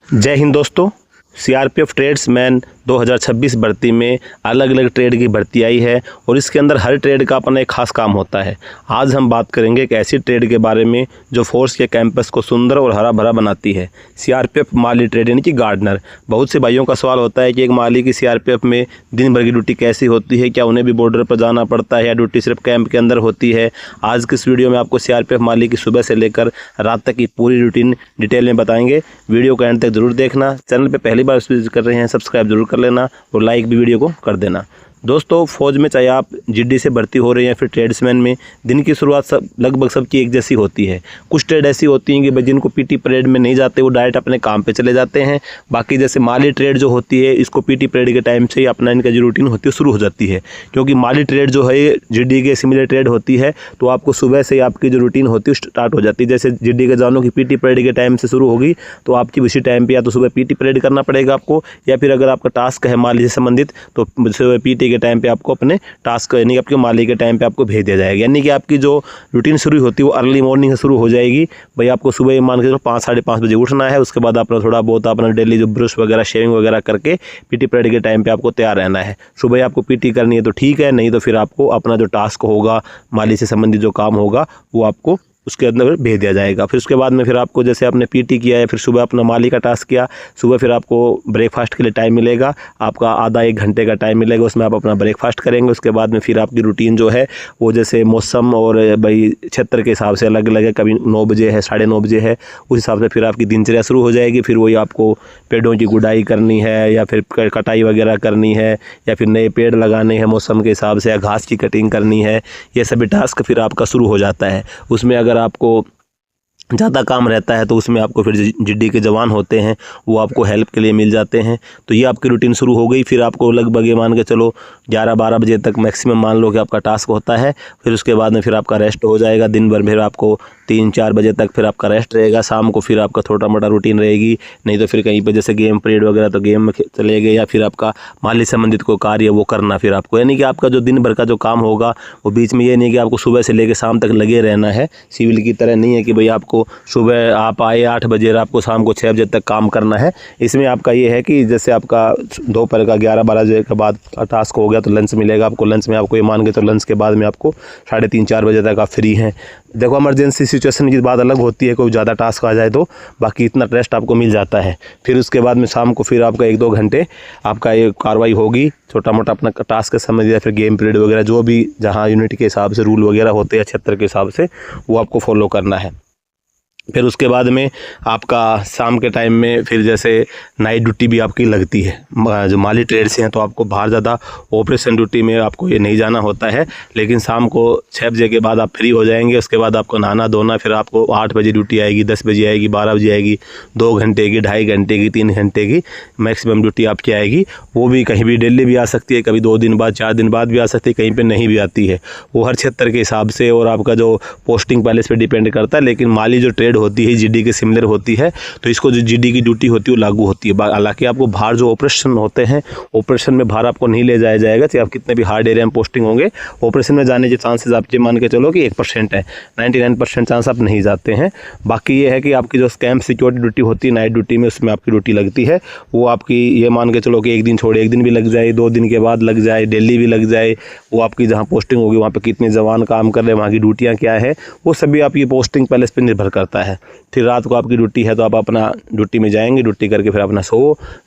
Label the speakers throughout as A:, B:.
A: जय हिंद दोस्तों। CRPF tradesman 2026 भर्ती में अलग अलग ट्रेड की भर्ती आई है और इसके अंदर हर ट्रेड का अपना एक खास काम होता है। आज हम बात करेंगे एक ऐसी ट्रेड के बारे में जो फोर्स के कैंपस को सुंदर और हरा भरा बनाती है। सीआरपीएफ माली ट्रेड यानी कि गार्डनर। बहुत से भाइयों का सवाल होता है कि एक माली की सीआरपीएफ में दिन भर की ड्यूटी कैसी होती है, क्या उन्हें भी बॉर्डर पर जाना पड़ता है या ड्यूटी सिर्फ कैंप के अंदर होती है। आज की इस वीडियो में आपको सीआरपीएफ माली की सुबह से लेकर रात तक की पूरी रूटीन डिटेल में बताएंगे। वीडियो को एंड तक जरूर देखना। चैनल पर पहली बार विजिट कर रहे हैं सब्सक्राइब जरूर कर लेना और लाइक भी वीडियो को कर देना। दोस्तों, फौज में चाहे आप जीडी से भर्ती हो रहे हैं या फिर ट्रेड्समैन में, दिन की शुरुआत सब लगभग सबकी एक जैसी होती है। कुछ ट्रेड ऐसी होती हैं कि भाई जिनको पीटी परेड में नहीं जाते वो डायरेक्ट अपने काम पे चले जाते हैं। बाकी जैसे माली ट्रेड जो होती है इसको पीटी परेड के टाइम से ही अपना इनका जो रूटीन होती है शुरू हो जाती है, क्योंकि माली ट्रेड जो है जीडी के सिमिलर ट्रेड होती है। तो आपको सुबह से ही आपकी जो रूटीन होती है स्टार्ट हो जाती है। जैसे जीडी के जवानों की पीटी परेड के टाइम से शुरू होगी तो आपकी उसी टाइम पर या तो सुबह पीटी परेड करना पड़ेगा आपको, या फिर अगर आपका टास्क है माली से संबंधित तो सुबह पीटी के टाइम पर आपको अपने टास्क यानी कि आपके माली के टाइम पे आपको भेज दिया जाएगा। यानी कि आपकी जो रूटीन शुरू होती है वो अर्ली मॉर्निंग से शुरू हो जाएगी। भाई आपको सुबह मान के चलो 5 साढ़े 5 बजे उठना है। उसके बाद अपना थोड़ा बहुत अपना डेली जो ब्रश वगैरह शेविंग वगैरह करके पीटी परेड के टाइम पे आपको तैयार रहना है। सुबह आपको पीटी करनी है तो ठीक है, नहीं तो फिर आपको अपना जो टास्क होगा माली से संबंधित जो काम होगा वो आपको उसके अंदर भेज दिया जाएगा। फिर उसके बाद में फिर आपको जैसे आपने पीटी किया है, फिर सुबह अपना माली का टास्क किया, सुबह फिर आपको ब्रेकफास्ट के लिए टाइम मिलेगा। आपका आधा 1 घंटे का टाइम मिलेगा, उसमें आप अपना ब्रेकफास्ट करेंगे। उसके बाद में फिर आपकी रूटीन जो है वो जैसे मौसम और भाई क्षेत्र के हिसाब से अलग अलग है। कभी 9 बजे है, 9:30 बजे है, उस हिसाब से फिर आपकी दिनचर्या शुरू हो जाएगी। फिर वही आपको पेड़ों की गुड़ाई करनी है या फिर कटाई वगैरह करनी है या फिर नए पेड़ लगाने हैं मौसम के हिसाब से, या घास की कटिंग करनी है। ये सभी टास्क फिर आपका शुरू हो जाता है। उसमें अगर आपको ज़्यादा काम रहता है तो उसमें आपको फिर जीडी के जवान होते हैं वो आपको हेल्प के लिए मिल जाते हैं। तो ये आपकी रूटीन शुरू हो गई। फिर आपको लगभग ये मान के चलो 11-12 बजे तक मैक्सिमम मान लो कि आपका टास्क होता है। फिर उसके बाद में फिर आपका रेस्ट हो जाएगा। दिन भर फिर आपको 3-4 बजे तक फिर आपका रेस्ट रहेगा। शाम को फिर आपका छोटा मोटा रूटीन रहेगी, नहीं तो फिर कहीं पर जैसे गेम पीरियड वगैरह तो गेम में चले गए, या फिर आपका माली संबंधित कोई कार्य वो करना फिर आपको। यानी कि आपका जो दिन भर का जो काम होगा वो बीच में ये नहीं कि आपको सुबह से लेकर शाम तक लगे रहना है। सिविल की तरह नहीं है कि भाई आपको सुबह आप आए 8 बजे और आपको शाम को 6 बजे तक काम करना है। इसमें आपका ये है कि जैसे आपका दोपहर का 11-12 बजे के बाद टास्क हो गया तो लंच मिलेगा आपको। लंच में आपको ये मान के तो लंच के बाद में आपको 3:30-4 बजे तक आप फ्री हैं। देखो, इमरजेंसी सिचुएशन की बात अलग होती है, कोई ज़्यादा टास्क आ जाए तो बाकी इतना रेस्ट आपको मिल जाता है। फिर उसके बाद में शाम को फिर आपका 1-2 घंटे आपका ये कार्रवाई होगी, छोटा मोटा अपना टास्क के संबंधित या फिर गेम पीरियड वगैरह जो भी जहाँ यूनिट के हिसाब से रूल वगैरह होते हैं क्षेत्र के हिसाब से वो आपको फॉलो करना है। फिर उसके बाद में आपका शाम के टाइम में फिर जैसे नाइट ड्यूटी भी आपकी लगती है। जो माली ट्रेड से हैं तो आपको बाहर ज़्यादा ऑपरेशन ड्यूटी में आपको ये नहीं जाना होता है, लेकिन शाम को 6 बजे के बाद आप फ्री हो जाएंगे। उसके बाद आपको नहाना धोना, फिर आपको 8 बजे ड्यूटी आएगी, 10 बजे आएगी, 12 बजे आएगी, 2 घंटे की, 2.5 घंटे की, 3 घंटे की मैक्सिमम ड्यूटी आपकी आएगी। वो भी कहीं भी डेली भी आ सकती है, कभी 2 दिन बाद 4 दिन बाद भी आ सकती है, कहीं पर नहीं भी आती है। वो हर क्षेत्र के हिसाब से और आपका जो पोस्टिंग पैलेस पर डिपेंड करता है। लेकिन माली जो ट्रेड होती है जीडी के सिमिलर होती है, तो इसको जो जीडी की ड्यूटी होती है वो लागू होती है। हालांकि आपको बाहर जो ऑपरेशन होते हैं, ऑपरेशन में बाहर आपको नहीं ले जाया जाएगा, चाहे आप कितने भी हार्ड एरिया में पोस्टिंग होंगे। ऑपरेशन में जाने के चांसेस आप ये मान के चलो कि 1% है, 99% चांस आप नहीं जाते हैं। बाकी ये है कि आपकी जो कैंप सिक्योरिटी ड्यूटी होती है नाइट ड्यूटी में, उसमें आपकी ड्यूटी लगती है। वो आपकी ये मान के चलो कि 1 दिन छोड़े 1 दिन भी लग जाए, 2 दिन के बाद लग जाए, डेली भी लग जाए। वो आपकी जहाँ पोस्टिंग होगी वहाँ पर कितने जवान काम कर रहे हैं, वहाँ की ड्यूटियाँ क्या है, वो सभी आपकी पोस्टिंग पैलेस पर निर्भर करता है। फिर रात को आपकी ड्यूटी है तो आप अपना ड्यूटी में जाएंगे, ड्यूटी करके फिर अपना सो।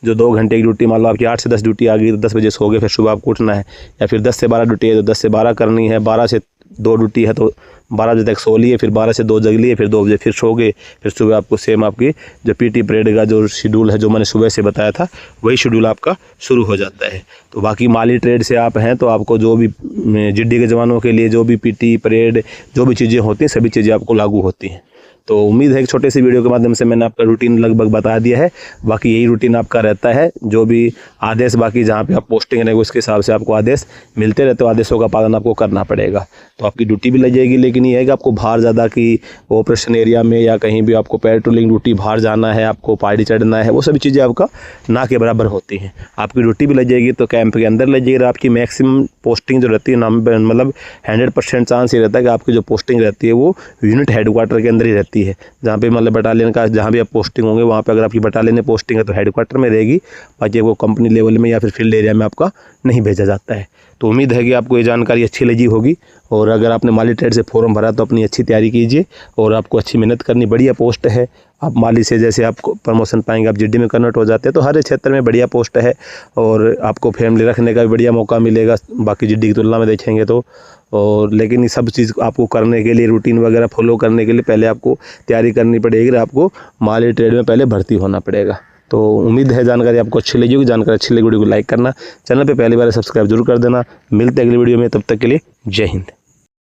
A: जो 2 घंटे की ड्यूटी मान लो आपकी 8 से 10 ड्यूटी आ गई तो 10 बजे सो गए, फिर सुबह आपको उठना है। या फिर 10 से 12 ड्यूटी है तो 10 से 12 करनी है, 12 से 2 ड्यूटी है तो 12 बजे तक सो लिए, फिर 12 से 2 जग लिए, फिर 2 बजे फिर सो गए। फिर सुबह आपको सेम आपकी जो पीटी परेड का जो शेड्यूल है जो मैंने सुबह से बताया था वही शेड्यूल आपका शुरू हो जाता है। तो बाकी माली ट्रेड से आप हैं तो आपको जो भी जीडी के जवानों के लिए जो भी पीटी परेड जो भी चीज़ें होती हैं सभी चीज़ें आपको लागू होती हैं। तो उम्मीद है कि छोटे से वीडियो के माध्यम से मैंने आपका रूटीन लगभग बता दिया है। बाकी यही रूटीन आपका रहता है, जो भी आदेश बाकी जहाँ पे आप पोस्टिंग रहेंगे उसके हिसाब से आपको आदेश मिलते रहते हो, आदेशों का पालन आपको करना पड़ेगा। तो आपकी ड्यूटी भी लग जाएगी, लेकिन ये है कि आपको बाहर ज़्यादा की ऑपरेशन एरिया में या कहीं भी आपको पेट्रोलिंग ड्यूटी बाहर जाना है, आपको पहाड़ी चढ़ना है, वो सभी चीज़ें आपका ना के बराबर होती हैं। आपकी ड्यूटी भी लग जाएगी तो कैंप के अंदर लग जाएगी। आपकी मैक्सिमम पोस्टिंग जो रहती है मतलब 100% चांस ये रहता है कि आपकी जो पोस्टिंग रहती है वो यूनिट हेडक्वार्टर के अंदर ही रहती है। रहती है। जहाँ पे मतलब बटालियन का जहाँ भी आप पोस्टिंग होंगे वहाँ पे अगर आपकी बटालियन में पोस्टिंग है तो हेडक्वार्टर में रहेगी, बाकी वो कंपनी लेवल में या फिर फील्ड एरिया में आपका नहीं भेजा जाता है। तो उम्मीद है कि आपको ये जानकारी अच्छी लगी होगी, और अगर आपने माली ट्रेड से फॉर्म भरा तो अपनी अच्छी तैयारी कीजिए और आपको अच्छी मेहनत करनी। बढ़िया पोस्ट है, आप माली से जैसे आपको प्रमोशन पाएंगे, आप जीडी में कन्वर्ट हो जाते हैं, तो हर क्षेत्र में बढ़िया पोस्ट है और आपको फैमिली रखने का भी बढ़िया मौका मिलेगा बाकी जीडी की तुलना में देखेंगे तो। और लेकिन ये सब चीज़ आपको करने के लिए, रूटीन वगैरह फॉलो करने के लिए पहले आपको तैयारी करनी पड़ेगी, आपको माली ट्रेड में पहले भर्ती होना पड़ेगा। तो उम्मीद है जानकारी आपको अच्छी लगी होगी। जानकारी अच्छी लगी वीडियो को लाइक करना, चैनल पे पहली बार सब्सक्राइब जरूर कर देना। मिलते हैं अगली वीडियो में, तब तक के लिए जय हिंद।